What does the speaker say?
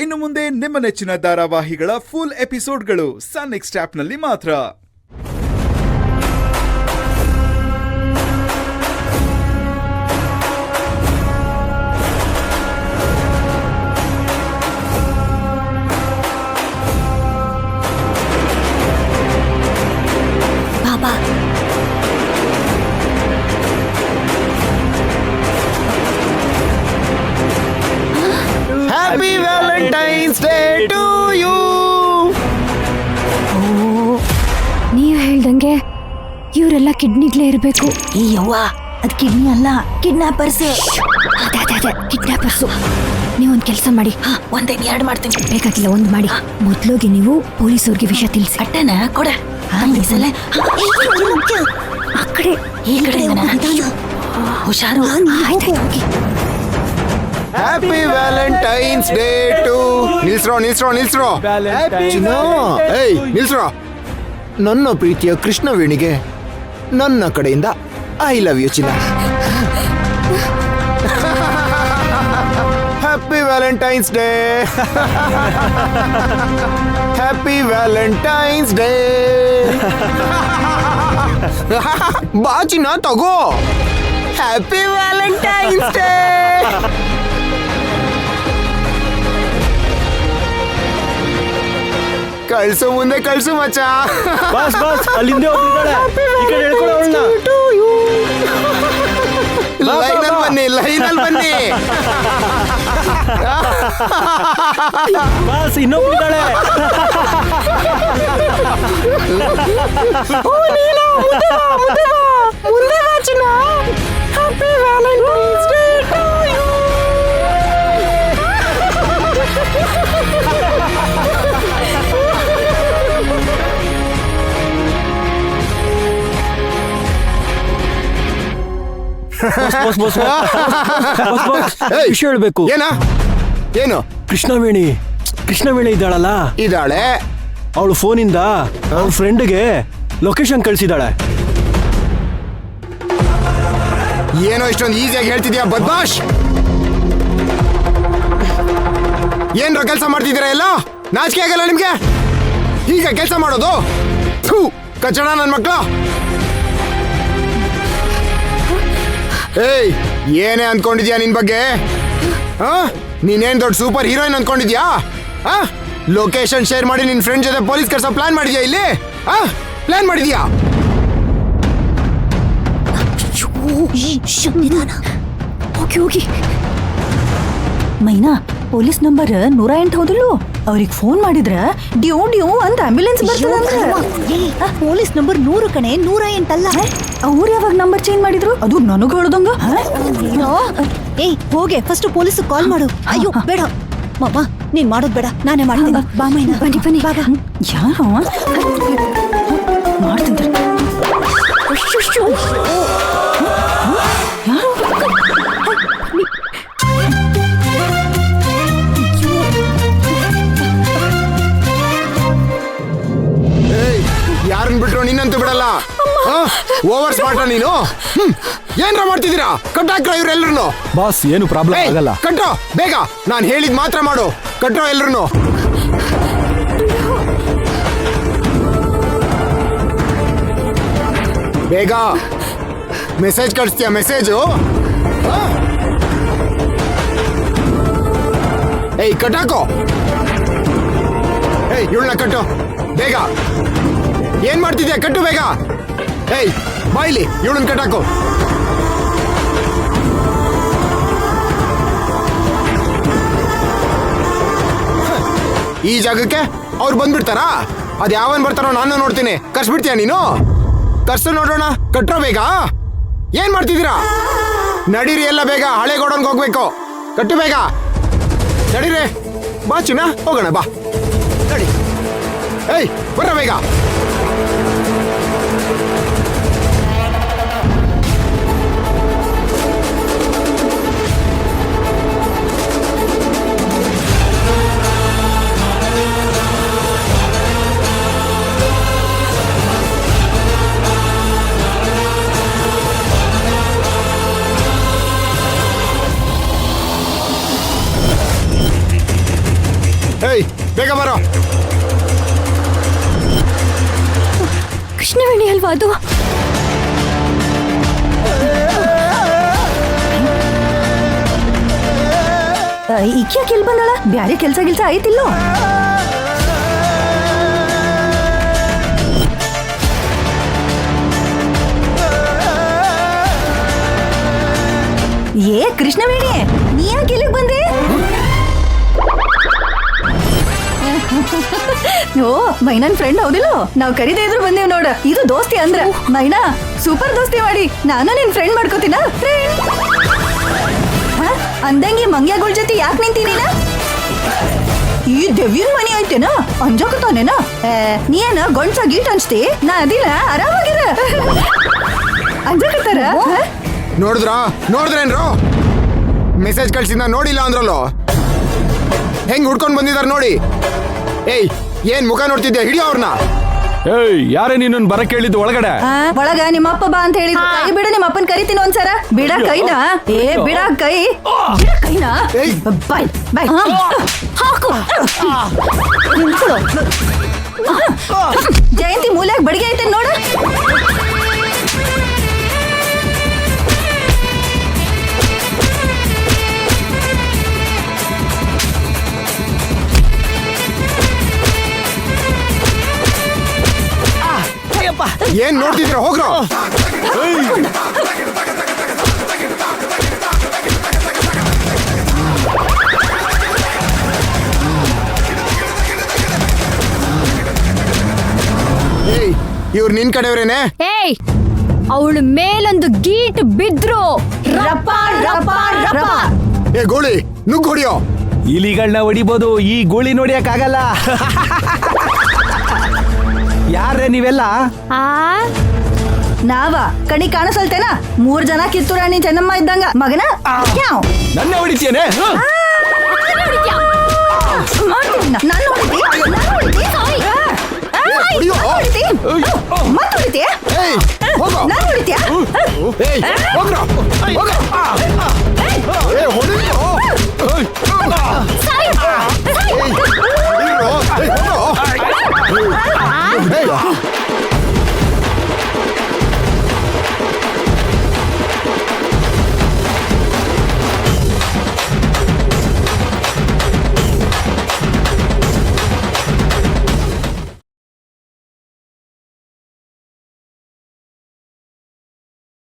ಇನ್ನು ಮುಂದೆ ನಿಮ್ಮ ನೆಚ್ಚಿನ ಧಾರಾವಾಹಿಗಳ ಫುಲ್ ಎಪಿಸೋಡ್ಗಳು ಸನ್ ನೆಕ್ಸ್ಟ್ ಆಪ್ನಲ್ಲಿ ಮಾತ್ರ. ಬಾಬಾ happy Valentine's day to you. ನೀವು ಹೇಳ್ದಂಗೆ ಇವರೆಲ್ಲ ಕಿಡ್ನಿಗ್ಲೇ ಇರಬೇಕು. ಈ ಯವ್ವ ಅದ್ ಕಿಡ್ನಿ ಅಲ್ಲ, ಕಿಡ್ನಾಪರ್ಸ್. ಅದೇ ಕಿಡ್ನಾಪರ್ಸು. ನೀವೊಂದು ಕೆಲಸ ಮಾಡಿ. ಒಂದೇನ್ ಎರಡು ಮಾಡ್ತೀನಿ. ಬೇಕಾಗಿಲ್ಲ, ಒಂದು ಮಾಡಿ. ಮೊದ್ಲೋಗಿ ನೀವು ಪೊಲೀಸವ್ರಿಗೆ ವಿಷಯ ತಿಳಿಸಿ. ಅಟ್ಟನ ಕೊಡ. ಈ ಸಲ ಆ ಕಡೆ ಈ ಕಡೆ ಹುಷಾರು. ಆಯ್ತು ಹೋಗಿ. Happy Valentine's day too. ನಿಲ್ಸ್ರೋ ಏಯ್ ನಿಲ್ಸ್ರೋ. ನನ್ನ ಪ್ರೀತಿಯ ಕೃಷ್ಣವೇಣಿಗೆ ನನ್ನ ಕಡೆಯಿಂದ ಐ ಲವ್ ಯು ಚಿನ್ನ. Happy Valentine's day. Happy Valentine's day. ಬಾ ಚಿನ್ನ ತಗೋ. Happy Valentine's day. ಕಳ್ಸು ಮುಂದೆ ಕಳ್ಸು ಮಚ್ಚ. ಬಾಸ್ ಅಲ್ಲಿಂದ ಹೋಗಿದ್ದಾಳೆ. ಈ ಕಡೆ ಹೇಳ್ಕೊಳ ಅವಳನ್ನ. ಲೈನಲ್ಲಿ ಬನ್ನಿ. ಬಾಸ್ ಇನ್ನೊಬ್ಳಿದ್ದಾಳೆ. ಮುಂದೆ ವಾಚಿನ. Happy Valentine's day to you. ವಿಷಯ ಹೇಳ್ಬೇಕು. ಏನು? ಕೃಷ್ಣವೇಣಿ ಇದ್ದಾಳಲ್ಲ, ಇದ್ದಾಳೆ. ಅವಳು ಫೋನಿಂದ ಅವಳ ಫ್ರೆಂಡ್ಗೆ ಲೊಕೇಶನ್ ಕಳಿಸಿದಾಳೆ. ಏನೋ ಇಷ್ಟೊಂದು ಈಸಿಯಾಗಿ ಹೇಳ್ತಿದ್ಯಾ ಬದ್ಮಾಶ್? ಏನ್ರ ಕೆಲಸ ಮಾಡ್ತಿದ್ದೀರಾ ಎಲ್ಲ? ನಾಚಿಕೆ ಆಗಲ್ಲ ನಿಮ್ಗೆ? ಈಗ ಕೆಲಸ ಮಾಡೋದು? ಕಚಡ ನನ್ನ ಮಕ್ಕಳು. ಏಯ್, ಏನೇ ಅನ್ಕೊಂಡಿದ್ಯಾ ನಿನ್ ಬಗ್ಗೆ? ನೀನೇನ್ ದೊಡ್ಡ ಸೂಪರ್ ಹೀರೋಯಿನ್ ಅನ್ಕೊಂಡಿದ್ಯಾ? ಲೊಕೇಶನ್ ಶೇರ್ ಮಾಡಿ ನಿನ್ ಫ್ರೆಂಡ್ ಜೊತೆ ಪೊಲೀಸ್ ಕರ್ಸೋ ಪ್ಲಾನ್ ಮಾಡಿದ್ಯಾ ಇಲ್ಲಿ? ಪ್ಲಾನ್ ಮಾಡಿದ್ಯಾ? ಹೋಗಿ ಮೈನಾ, ಪೊಲೀಸ್ ನಂಬರ್ 108 ಹೌದಲ್ಲೂ? ಅವ್ರಿಗೆ ಫೋನ್ ಮಾಡಿದ್ರ ಡ್ಯೂ ಅಂತ ಆಂಬ್ಯುಲೆನ್ಸ್ ಬರ್ತದಂದ್ರೆ. ಪೊಲೀಸ್ ನಂಬರ್ 100 ಕಣೆ, 108 ಅಲ್ಲ. ಅವ್ರು ಯಾವಾಗ ನಂಬರ್ ಚೇಂಜ್ ಮಾಡಿದ್ರು? ಅದು ನನಗೆ ಹೇಳ್ದಂಗ. ಏಯ್ ಹೋಗೆ, ಫಸ್ಟ್ ಪೊಲೀಸ್ ಕಾಲ್ ಮಾಡು. ಅಯ್ಯೋ ಬೇಡ ಮಾಮ, ನೀನ್ ಮಾಡೋದ್ ಬೇಡ, ನಾನೇ ಮಾಡ್ತೀನಿ. ಬಾ ಮೈನಾ, ಬನ್ನಿ ಬಾಗ. ಯಾರು ಮಾಡ್ತಿದ್ರು? ಯಾರನ್ನ ಬಿಟ್ರು ನಿನ್ನಂತೂ ಬಿಡಲ್ಲ. ಓವರ್ ಸ್ಮಾರ್ಟ ನೀನು. ಏನ್ರ ಮಾಡ್ತಿದ್ದೀರಾ? ಕಟ್ಟಾಕ್ರ ಇವ್ರೆಲ್ರು. ಬಾಸ್ ಏನು ಪ್ರಾಬ್ಲಮ್ ಆಗಲ್ಲ. ಕಟ್ಟೋ ಬೇಗ. ನಾನು ಹೇಳಿದ್ ಮಾತ್ರ ಮಾಡು. ಕಟ್ರೋ ಎಲ್ರು. ಬೇಗ ಮೆಸೇಜ್ ಕಳಿಸ್ತೀಯ? ಮೆಸೇಜು? ಏಯ್ ಕಟ್ಟಾಕೋ. ಏಯ್ ಇವಳನ್ನ ಕಟ್ಟು ಬೇಗ. ಏನ್ ಮಾಡ್ತಿದ್ಯಾ? ಕಟ್ಟು ಬೇಗ. ಏಯ್ ಬಾಯ್ಲಿ, ಇವಳನ್ನ ಕಟ್ಟಾಕೋ. ಈ ಜಾಗಕ್ಕೆ ಅವ್ರು ಬಂದ್ಬಿಡ್ತಾರಾ? ಅದ್ ಯಾವನ್ ಬರ್ತಾರೋ ನಾನು ನೋಡ್ತೀನಿ. ಕರ್ಸ್ಬಿಡ್ತೀಯ ನೀನು? ಕರ್ಸು ನೋಡೋಣ. ಕಟ್ರೋ ಬೇಗ. ಏನ್ ಮಾಡ್ತಿದ್ದೀರಾ? ನಡೀರಿ ಎಲ್ಲ ಬೇಗ. ಹಳೆ ಗೋಡನ್ಗೆ ಹೋಗ್ಬೇಕು. ಕಟ್ಟು ಬೇಗ. ನಡೀರಿ. ಬಾ ಚಿನ್ನ, ಹೋಗೋಣ ಬಾ. ನಡಿ. ಏಯ್ ಬರ್ರ ಬೇಗ. ಏಯ್ ಬೇಗ ಬರೋ. ಕೃಷ್ಣವೇಣಿ ಅಲ್ವಾ ಅದು? ಈಕೆ ಕೆಲ್ ಬಂದಳ? ಬ್ಯಾರೆ ಕೆಲ್ಸ ಗಿಲ್ಸ ಆಯ್ತಿಲ್ಲೋ? ಏ ಕೃಷ್ಣವೇಣಿ, ನೀ ಯಾಕೆ ಇಲ್ಲಿಗೆ ಬಂದೆ? ಓ ಮೈನನ್ ಫ್ರೆಂಡ್ ಹೌದಿಲ್ಲ? ನಾವ್ ಕರಿದೇ ಇದ್ರು ಬಂದೇವ್ ನೋಡ. ಇದು ದೋಸ್ತಿ ಅಂದ್ರ ಮೈನಾ ಸೂಪರ್ ದೋಸ್ತಿ ಮಾಡಿ ನಾನು ನಿನ್ ಫ್ರೆಂಡ್ ಮಾಡ್ಕೋತೀನ. ಫ್ರೆಂಡ್ ಅಂದಂಗಿ ಮಂಗ್ಯಾಗಳ ಜೊತೆ ಯಾಕೆ ನಿಂತೀನಿ? ಈ ದೆವ್ಯನ್ ಮನಿ ಐತೆನ ಅಂಜಾಕತಾನೇನ? ನೀ ಏನ ಗೊಂಡ್ಸ ಗೀಟ್ ಅನ್ಸ್ತಿ? ನಾ ಅದಿಲ್ಲ, ಆರಾಮಾಗಿರ. ಅಂಜಾಕತ್ತಾರ? ನೋಡಿದ್ರೇನ್ರು? ಮೆಸೇಜ್ ಕಳ್ಸಿದ್ನ ನೋಡಿಲ್ಲ ಅಂದ್ರಲ್ಲೋ. ಹೆಂಗ್ ಹುಡ್ಕೊಂಡ್ ಬಂದಿದಾರ ನೋಡಿ. ಏಯ್ ಏನ್ ಮುಖ ನೋಡ್ತಿದ್ದೆ? ಹಿಡಿಯೋ ಅವ್ರನ್ನ. ಏಯ್ ಯಾರೇ ನೀನು ಬರಕ್ ಹೇಳಿದ್ದು ಒಳಗಡೆ? ಒಳಗ ನಿಮ್ಮ ಅಪ್ಪ ಬಾ ಅಂತ ಹೇಳಿದ್ರು. ಕೈ ಬಿಡ, ನಿಮ್ಮ ಅಪ್ಪನ್ ಕರಿತೀನಿ ಒಂದ್ಸರ. ಬಿಡ ಕೈನ. ಏ ಬಿಡ ಕೈ. ಬಿಡ ಕೈನ. ಏಯ್. ಬಾಯ್ ಬಾಯ್. ಹಾಕು. ನಿಂತ್ಕೊಳ್ಳು. ಜಯಂತಿ ಮೂಲ್ಯಾಗ ಬಡಿಗೆ ಐತೆ ನೋಡ. ಏನ್ ನೋಡ್ತಿದ್ರ? ಹೋಗ್ರೋ. ಏಯ್ ಇವ್ರು ನಿನ್ ಕಡೆಯವ್ರೇನೆ? ಏಯ್ ಅವಳ ಮೇಲೊಂದು ಗೀಟ್ ಬಿದ್ರು ರಪ ರಪ ರಪ. ಏ ಗೋಳಿ ನುಗ್ಗ್ ಹೊಡಿಯೋ. ಇಲಿಗಳನ್ನ ಹೊಡಿಬೋದು, ಈ ಗೋಳಿ ನೋಡಿಯಕ್ ಆಗಲ್ಲ. ಯಾರೇ ನೀವೆಲ್ಲ? ನಾವ ಕಣಿ ಕಾಣಿಸಲ್ತೇನ? 3 ಜನ ಕಿತ್ತೂರು ರಾಣಿ ಚೆನ್ನಮ್ಮ ಇದ್ದಂಗ ಮಗನ. ನನ್ನ ಹೊಡಿತೇನೆ? ಏಯ್ ಹೋಗ್ರೋ. ಏಯ್ ಹೋಗ್ರೋ.